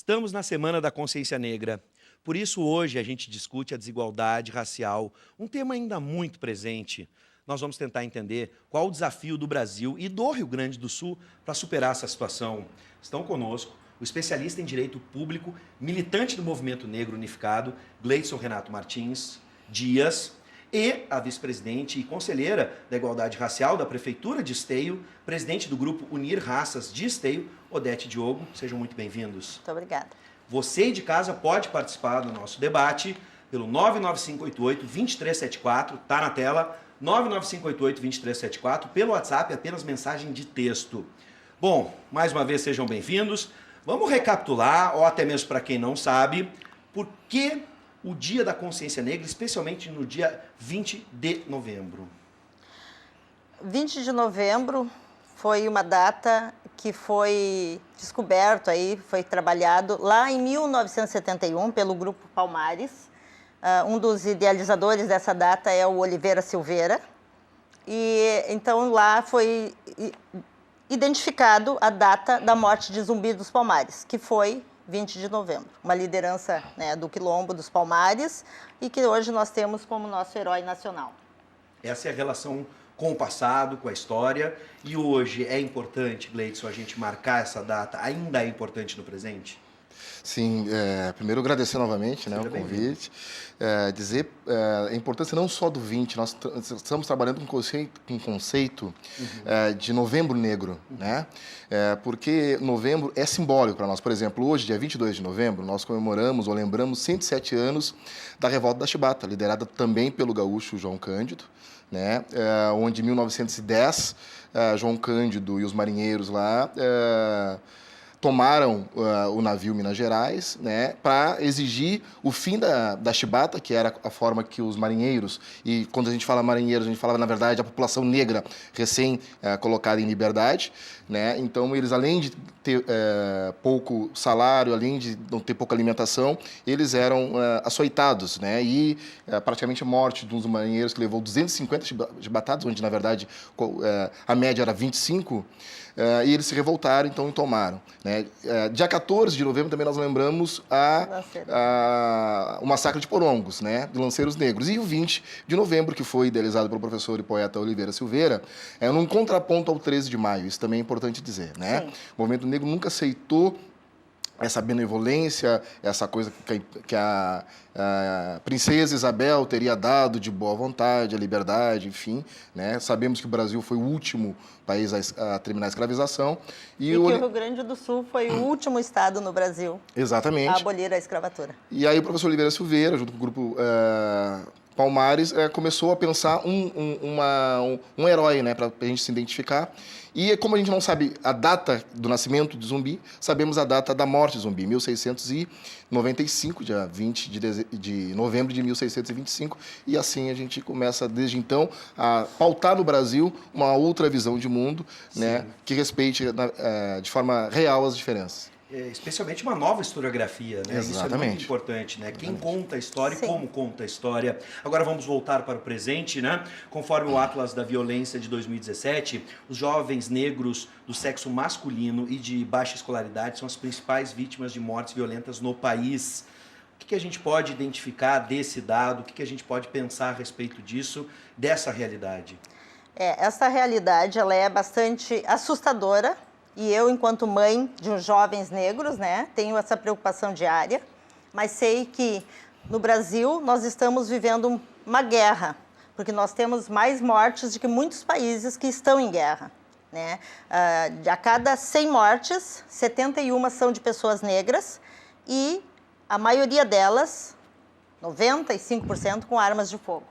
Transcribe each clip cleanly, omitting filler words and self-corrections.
Estamos na Semana da Consciência Negra. Por isso, hoje, a gente discute a desigualdade racial, um tema ainda muito presente. Nós vamos tentar entender qual o desafio do Brasil e do Rio Grande do Sul para superar essa situação. Estão conosco o especialista em Direito Público, militante do Movimento Negro Unificado, Gleidson Renato Martins Dias, e a vice-presidente e conselheira da Igualdade Racial da Prefeitura de Esteio, presidente do Grupo Unir Raças de Esteio, Odete Diogo. Sejam muito bem-vindos. Muito obrigada. Você de casa pode participar do nosso debate pelo 99588-2374, tá na tela, 99588-2374, pelo WhatsApp, apenas mensagem de texto. Bom, mais uma vez sejam bem-vindos. Vamos recapitular, ou até mesmo para quem não sabe, por que o Dia da Consciência Negra, especialmente no dia 20 de novembro. 20 de novembro foi uma data que foi descoberto aí, foi trabalhado lá em 1971 pelo Grupo Palmares. Um dos idealizadores dessa data é o Oliveira Silveira. E então lá foi identificado a data da morte de Zumbi dos Palmares, que foi 20 de novembro. Uma liderança, né, do Quilombo dos Palmares e que hoje nós temos como nosso herói nacional. Essa é a relação com o passado, com a história. E hoje é importante, Gleidson, a gente marcar essa data, ainda é importante no presente? Sim, primeiro agradecer novamente, né, o convite, dizer a importância não só do 20, nós estamos trabalhando com um conceito de Novembro Negro, né, porque novembro é simbólico para nós. Por exemplo, hoje, dia 22 de novembro, nós comemoramos ou lembramos 107 anos da Revolta da Chibata, liderada também pelo gaúcho João Cândido, né, onde em 1910, João Cândido e os marinheiros lá tomaram o navio Minas Gerais, né, para exigir o fim da chibata, que era a forma que os marinheiros, e quando a gente fala marinheiros, a gente fala, na verdade, a população negra recém colocada em liberdade, né, então eles, além de ter pouco salário, além de não ter pouca alimentação, eles eram açoitados, né, e praticamente a morte de um dos marinheiros que levou 250 chibatadas, onde, na verdade, a média era 25, e eles se revoltaram, então, e tomaram, né. Dia 14 de novembro também nós lembramos o massacre de Porongos, né, de Lanceiros Negros. E o 20 de novembro, que foi idealizado pelo professor e poeta Oliveira Silveira, num contraponto ao 13 de maio, isso também é importante dizer, né. Sim. O movimento negro nunca aceitou essa benevolência, essa coisa que a princesa Isabel teria dado de boa vontade, a liberdade, enfim, né? Sabemos que o Brasil foi o último país a terminar a escravização. E que o Rio Grande do Sul foi o último estado no Brasil exatamente a abolir a escravatura. E aí o professor Oliveira Silveira, junto com o grupo Palmares, começou a pensar um herói, né, para a gente se identificar. E como a gente não sabe a data do nascimento de Zumbi, sabemos a data da morte de Zumbi, 1695, dia 20 de novembro de 1625. E assim a gente começa, desde então, a pautar no Brasil uma outra visão de mundo, né, que respeite de forma real as diferenças. Especialmente uma nova historiografia, né? Exatamente. Isso é muito importante, né? Quem conta a história e como conta a história. Agora vamos voltar para o presente, né? Conforme o Atlas da Violência de 2017, os jovens negros do sexo masculino e de baixa escolaridade são as principais vítimas de mortes violentas no país. O que a gente pode identificar desse dado? O que a gente pode pensar a respeito disso, dessa realidade? Essa realidade, ela é bastante assustadora. E eu, enquanto mãe de uns jovens negros, né, tenho essa preocupação diária, mas sei que no Brasil nós estamos vivendo uma guerra, porque nós temos mais mortes do que muitos países que estão em guerra, né? A cada 100 mortes, 71 são de pessoas negras e a maioria delas, 95%, com armas de fogo.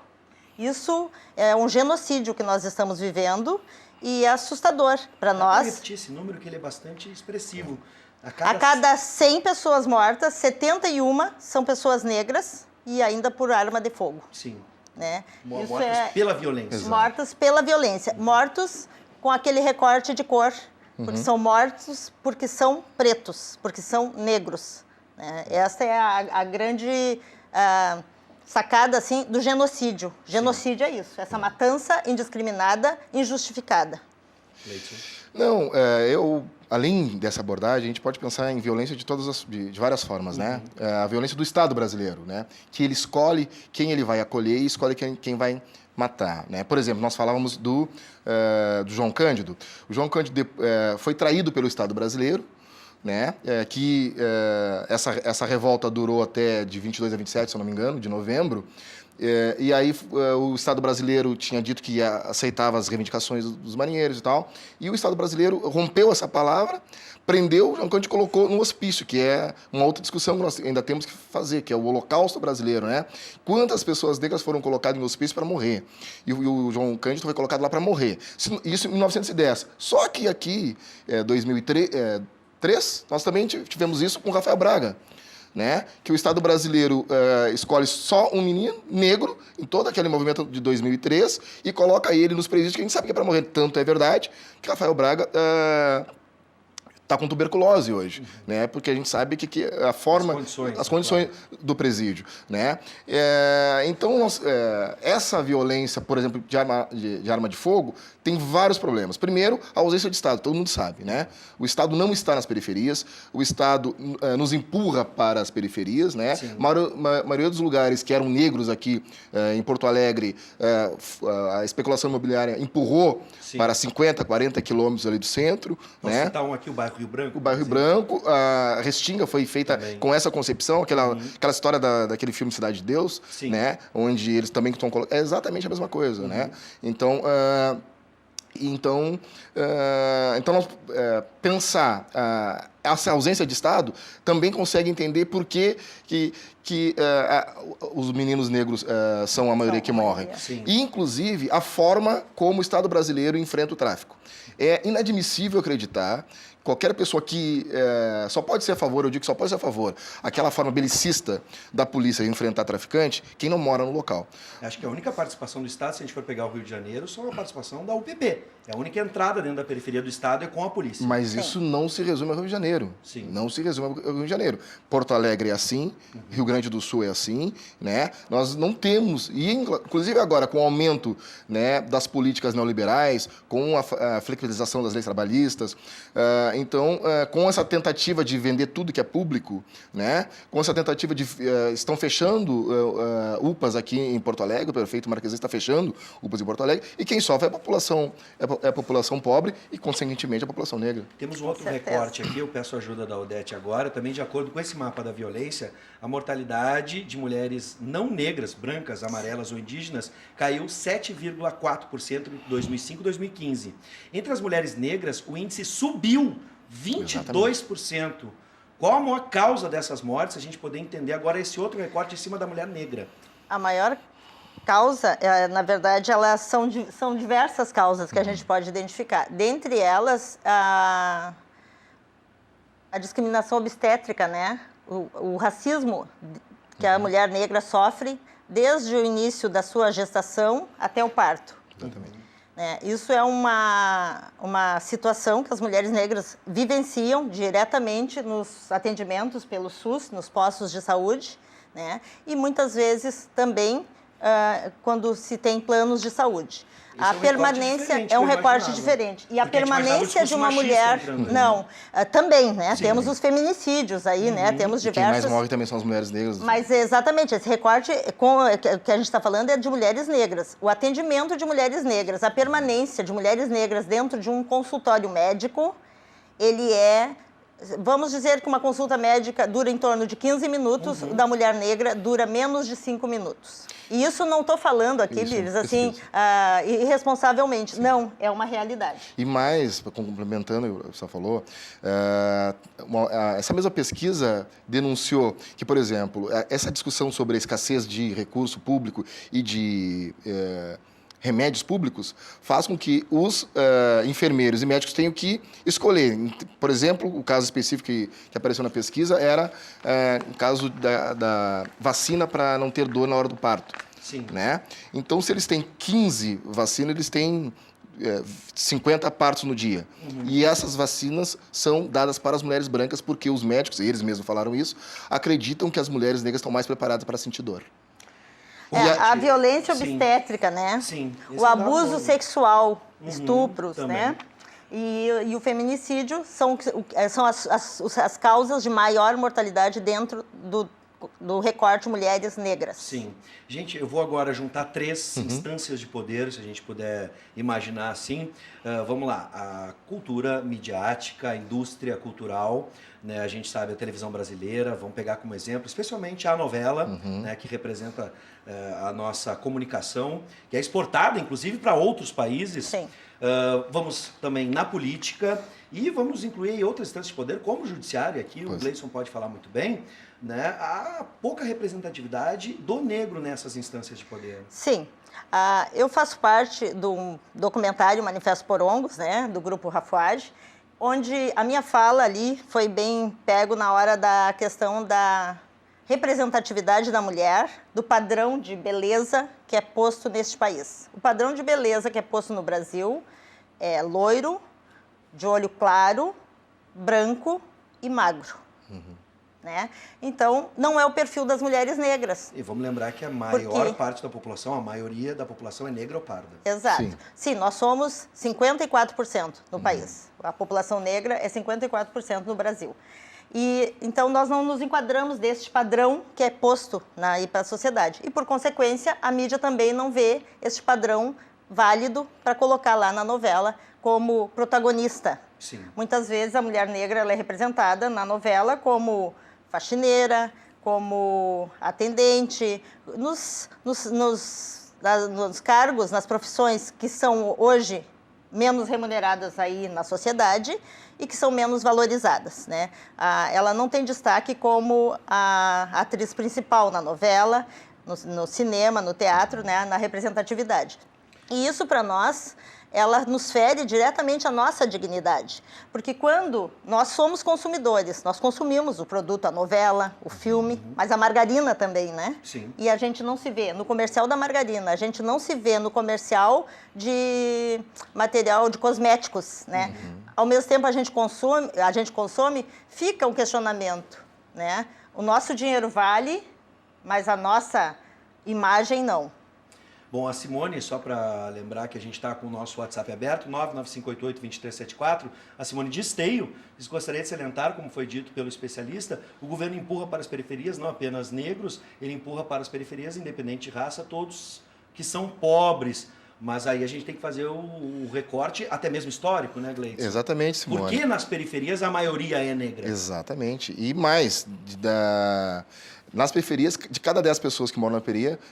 Isso é um genocídio que nós estamos vivendo e é assustador para nós. Eu repetir esse número, que ele é bastante expressivo. A cada 100 pessoas mortas, 71 são pessoas negras e ainda por arma de fogo. Sim. Né? Mortas pela violência. Exato. Mortos pela violência. Mortos com aquele recorte de cor, porque são mortos porque são pretos, porque são negros. Né? Essa é a grande sacada assim, do genocídio. Genocídio é isso, essa matança indiscriminada, injustificada. Não, eu além dessa abordagem, a gente pode pensar em violência de várias formas, né? A violência do Estado brasileiro, né? Que ele escolhe quem ele vai acolher e escolhe quem vai matar, né? Por exemplo, nós falávamos do João Cândido. O João Cândido foi traído pelo Estado brasileiro, né? Essa revolta durou até de 22 a 27, se eu não me engano, de novembro. E aí o Estado brasileiro tinha dito que aceitava as reivindicações dos marinheiros e tal, e o Estado brasileiro rompeu essa palavra, prendeu o João Cândido e colocou no hospício, que é uma outra discussão que nós ainda temos que fazer, que é o Holocausto brasileiro, né? Quantas pessoas negras foram colocadas em hospício para morrer? E o João Cândido foi colocado lá para morrer. Isso em 1910. Só que aqui, 2003, nós também tivemos isso com o Rafael Braga, né? Que o Estado brasileiro escolhe só um menino negro em todo aquele movimento de 2003 e coloca ele nos presídios que a gente sabe que é para morrer. Tanto é verdade que Rafael Braga está com tuberculose hoje, né? Porque a gente sabe que a forma, as condições do presídio, né? Então, essa violência, por exemplo, de arma de fogo, tem vários problemas. Primeiro, a ausência de Estado, todo mundo sabe, né? O Estado não está nas periferias, o Estado nos empurra para as periferias, né? A maioria dos lugares que eram negros aqui em Porto Alegre, a especulação imobiliária empurrou para 50, 40 quilômetros ali do centro, né? Citar aqui, o bairro Rio Branco. O bairro Rio Branco, a Restinga foi feita com essa concepção, aquela história daquele filme Cidade de Deus, né? Onde eles também estão colocando... É exatamente a mesma coisa, né? Então, nós pensar essa ausência de Estado também consegue entender por que os meninos negros são a maioria que morrem. E, inclusive, a forma como o Estado brasileiro enfrenta o tráfico. É inadmissível acreditar, qualquer pessoa que só pode ser a favor, eu digo que só pode ser a favor, aquela forma belicista da polícia enfrentar traficante, quem não mora no local. Acho que a única participação do Estado, se a gente for pegar o Rio de Janeiro, só a participação da UPP. É a única entrada dentro da periferia do Estado é com a polícia. Mas isso não se resume ao Rio de Janeiro. Não se resume ao Rio de Janeiro. Porto Alegre é assim, Rio Grande do Sul é assim, né? Nós não temos, e inclusive agora com o aumento, né, das políticas neoliberais, com a flexibilização das leis trabalhistas, então, com essa tentativa de vender tudo que é público, né? Com essa tentativa de... estão fechando UPAs aqui em Porto Alegre, o prefeito Marquesan está fechando UPAs em Porto Alegre, e quem sofre é a população pobre e, consequentemente, a população negra. Temos um outro recorte aqui, eu peço a ajuda da Odete agora, também de acordo com esse mapa da violência, a mortalidade de mulheres não negras, brancas, amarelas ou indígenas, caiu 7,4% entre 2005 e 2015. Entre as mulheres negras, o índice subiu 22%. Qual a maior causa dessas mortes? A gente poder entender agora esse outro recorte em cima da mulher negra. A maior causa, na verdade, elas são diversas causas que a gente pode identificar. Dentre elas, a discriminação obstétrica, né? O racismo que a mulher negra sofre desde o início da sua gestação até o parto. Exatamente. Isso é uma situação que as mulheres negras vivenciam diretamente nos atendimentos pelo SUS, nos postos de saúde, né? E muitas vezes também quando se tem planos de saúde. A permanência é um recorte diferente. E a permanência de uma mulher... Não, também, né? Temos os feminicídios aí, né? Temos diversos... Quem mais morre também são as mulheres negras. Mas exatamente, esse recorte que a gente está falando é de mulheres negras. O atendimento de mulheres negras, a permanência de mulheres negras dentro de um consultório médico, ele é... Vamos dizer que uma consulta médica dura em torno de 15 minutos, da mulher negra dura menos de 5 minutos. E isso não estou falando aqui, Vives, assim, irresponsavelmente. Sim. Não, é uma realidade. E mais, complementando o que você falou, essa mesma pesquisa denunciou que, por exemplo, essa discussão sobre a escassez de recurso público e de... remédios públicos, faz com que os enfermeiros e médicos tenham que escolher. Por exemplo, o caso específico que apareceu na pesquisa era o caso da vacina para não ter dor na hora do parto. Sim. Né? Então, se eles têm 15 vacinas, eles têm 50 partos no dia. E essas vacinas são dadas para as mulheres brancas porque os médicos, e eles mesmos falaram isso, acreditam que as mulheres negras estão mais preparadas para sentir dor. A violência obstétrica, né? Sim. O abuso sexual, estupros, né? E o feminicídio são as causas de maior mortalidade dentro do recorte mulheres negras. Sim. Gente, eu vou agora juntar 3 instâncias de poder, se a gente puder imaginar assim. Vamos lá, a cultura midiática, a indústria cultural, né? A gente sabe a televisão brasileira, vamos pegar como exemplo, especialmente a novela, né, que representa a nossa comunicação, que é exportada, inclusive, para outros países. Sim. Vamos também na política e vamos incluir outras instâncias de poder, como o judiciário, aqui o Gleison pode falar muito bem, né? Há pouca representatividade do negro nessas instâncias de poder. Sim. Eu faço parte do documentário Manifesto Porongos, né, do Grupo Rafuage, onde a minha fala ali foi bem pego na hora da questão da representatividade da mulher, do padrão de beleza que é posto neste país. O padrão de beleza que é posto no Brasil é loiro, de olho claro, branco e magro. Né? Então, não é o perfil das mulheres negras. E vamos lembrar que a maior parte da população, a maioria da população é negra ou parda. Exato. Sim, nós somos 54% no país. A população negra é 54% no Brasil. E, então, nós não nos enquadramos deste padrão que é posto para a sociedade. E, por consequência, a mídia também não vê este padrão válido para colocar lá na novela como protagonista. Sim. Muitas vezes a mulher negra ela é representada na novela como faxineira, como atendente, nos cargos, nas profissões que são hoje menos remuneradas aí na sociedade e que são menos valorizadas, né? Ela não tem destaque como a atriz principal na novela, no cinema, no teatro, né? Na representatividade. E isso, para nós, ela nos fere diretamente a nossa dignidade. Porque quando nós somos consumidores, nós consumimos o produto, a novela, o filme, mas a margarina também, né? Sim. E a gente não se vê no comercial da margarina, a gente não se vê no comercial de material de cosméticos, né? Ao mesmo tempo a gente consome, fica um questionamento, né? O nosso dinheiro vale, mas a nossa imagem não. Bom, a Simone, só para lembrar que a gente está com o nosso WhatsApp aberto, 99588-2374, a Simone de Esteio, gostaria de salientar, como foi dito pelo especialista, o governo empurra para as periferias, não apenas negros, ele empurra para as periferias, independente de raça, todos que são pobres. Mas aí a gente tem que fazer o recorte, até mesmo histórico, né, Gleison? Exatamente, Simone. Porque nas periferias a maioria é negra. Exatamente. E mais, nas periferias, de cada 10 pessoas que moram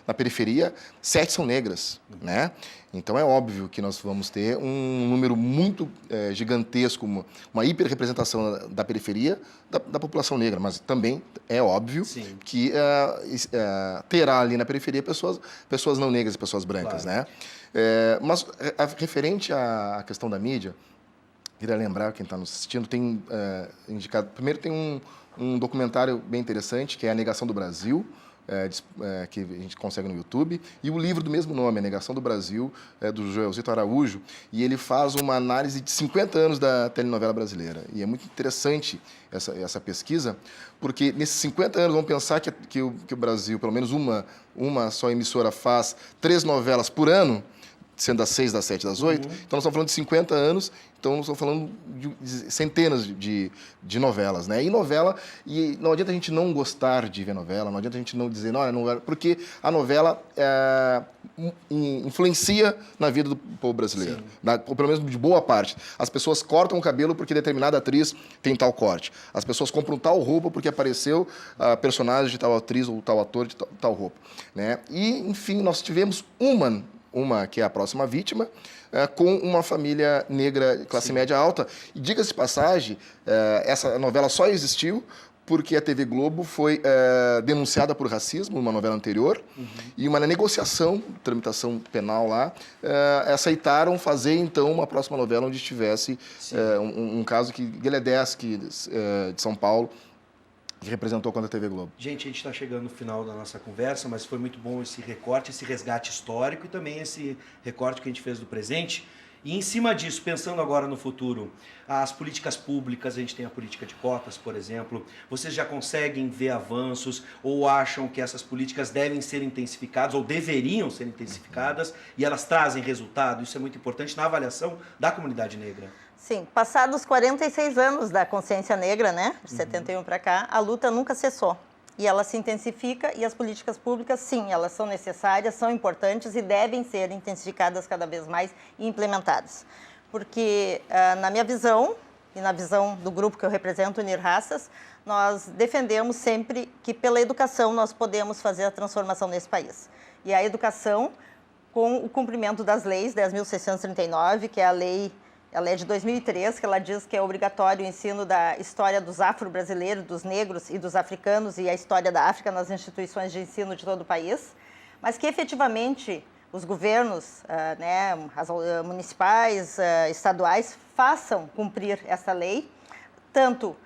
na periferia, 7 são negras, né? Então é óbvio que nós vamos ter um número muito gigantesco, uma hiperrepresentação da periferia da população negra, mas também é óbvio que terá ali na periferia pessoas não negras e pessoas brancas, né? Mas referente à questão da mídia, queria lembrar, quem está nos assistindo, tem indicado... Primeiro tem um documentário bem interessante, que é A Negação do Brasil, que a gente consegue no YouTube, e o livro do mesmo nome, A Negação do Brasil, do Joelzito Araújo, e ele faz uma análise de 50 anos da telenovela brasileira. E é muito interessante essa pesquisa, porque nesses 50 anos, vamos pensar que o Brasil, pelo menos uma só emissora faz 3 novelas por ano, sendo das 6, das 7, das 8, então nós estamos falando de 50 anos, então nós estamos falando de centenas de novelas, né? E novela, e não adianta a gente não gostar de ver novela, não adianta a gente não dizer, não, é novela, porque a novela influencia na vida do povo brasileiro, ou pelo menos de boa parte. As pessoas cortam o cabelo porque determinada atriz tem tal corte. As pessoas compram tal roupa porque apareceu a personagem de tal atriz ou tal ator de tal roupa, né? E, enfim, nós tivemos uma que é a próxima vítima, com uma família negra classe média alta. E diga-se de passagem, essa novela só existiu porque a TV Globo foi denunciada por racismo numa novela anterior, e uma negociação, tramitação penal lá, aceitaram fazer, então, uma próxima novela onde tivesse um caso que Guilherme de São Paulo, que representou contra a TV Globo. Gente, a gente está chegando no final da nossa conversa, mas foi muito bom esse recorte, esse resgate histórico e também esse recorte que a gente fez do presente. E em cima disso, pensando agora no futuro, as políticas públicas, a gente tem a política de cotas, por exemplo, vocês já conseguem ver avanços ou acham que essas políticas devem ser intensificadas ou deveriam ser intensificadas e elas trazem resultado? Isso é muito importante na avaliação da comunidade negra. Sim, passados 46 anos da consciência negra, né, de 71 para cá, a luta nunca cessou. E ela se intensifica e as políticas públicas, sim, elas são necessárias, são importantes e devem ser intensificadas cada vez mais e implementadas. Porque, na minha visão e na visão do grupo que eu represento, Unir Raças, nós defendemos sempre que pela educação nós podemos fazer a transformação nesse país. E a educação, com o cumprimento das leis 10.639, que é a lei... Ela é de 2003, que ela diz que é obrigatório o ensino da história dos afro-brasileiros, dos negros e dos africanos e a história da África nas instituições de ensino de todo o país, mas que efetivamente os governos, as municipais, estaduais, façam cumprir essa lei, tanto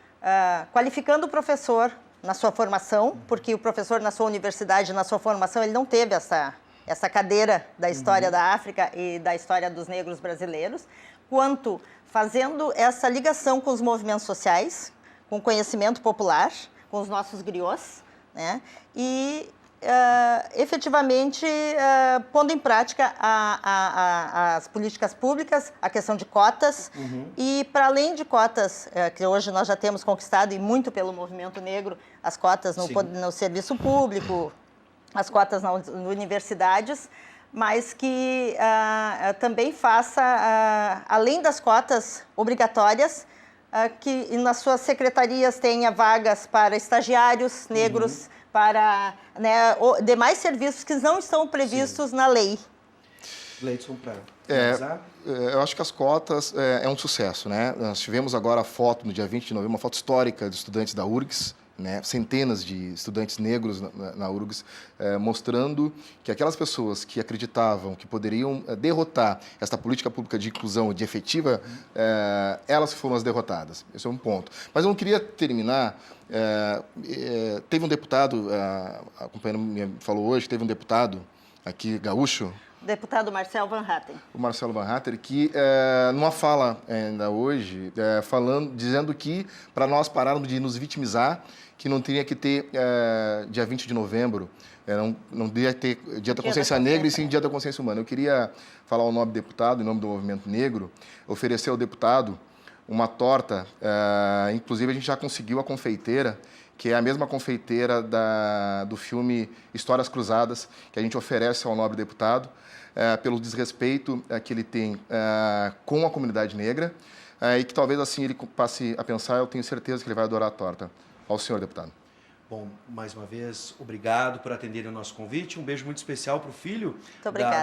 qualificando o professor na sua formação, porque o professor na sua universidade, na sua formação, ele não teve essa cadeira da história da África e da história dos negros brasileiros, quanto fazendo essa ligação com os movimentos sociais, com o conhecimento popular, com os nossos griots, né? E efetivamente pondo em prática as políticas públicas, a questão de cotas, e para além de cotas, que hoje nós já temos conquistado, e muito pelo movimento negro, as cotas no serviço público, as cotas nas universidades, mas que também faça, além das cotas obrigatórias, que nas suas secretarias tenha vagas para estagiários negros, para demais serviços que não estão previstos na lei. Gleidson, para eu acho que as cotas é um sucesso, né? Nós tivemos agora a foto, no dia 20 de novembro, uma foto histórica de estudantes da URGS, né, centenas de estudantes negros na URGS, mostrando que aquelas pessoas que acreditavam que poderiam derrotar essa política pública de inclusão, de efetiva, elas foram as derrotadas. Esse é um ponto. Mas eu não queria terminar... teve um deputado, a companheira me falou hoje, teve um deputado aqui, gaúcho, Deputado Marcelo Van Hatten. O Marcelo Van Hatten, que numa fala ainda hoje, dizendo que para nós pararmos de nos vitimizar, que não teria que ter dia 20 de novembro, não deveria ter Dia da Consciência Negra e sim Dia da Consciência Humana. Eu queria falar ao nome do deputado, em nome do Movimento Negro, oferecer ao deputado uma torta, inclusive a gente já conseguiu a confeiteira, que é a mesma confeiteira do filme Histórias Cruzadas, que a gente oferece ao nobre deputado, pelo desrespeito que ele tem com a comunidade negra, e que talvez assim ele passe a pensar, eu tenho certeza que ele vai adorar a torta. Ao senhor deputado. Bom, mais uma vez, obrigado por atenderem o nosso convite. Um beijo muito especial para o filho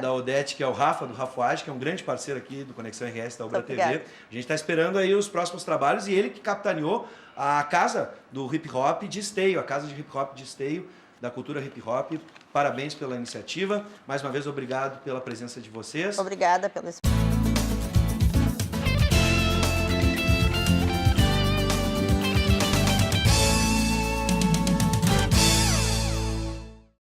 da Odete, que é o Rafa, do Rafuage, que é um grande parceiro aqui do Conexão RS da Ubra TV. A gente está esperando aí os próximos trabalhos e ele que capitaneou a casa do hip hop de Esteio, a casa de hip hop de Esteio, da cultura hip hop. Parabéns pela iniciativa. Mais uma vez, obrigado pela presença de vocês. Obrigada pelo espaço.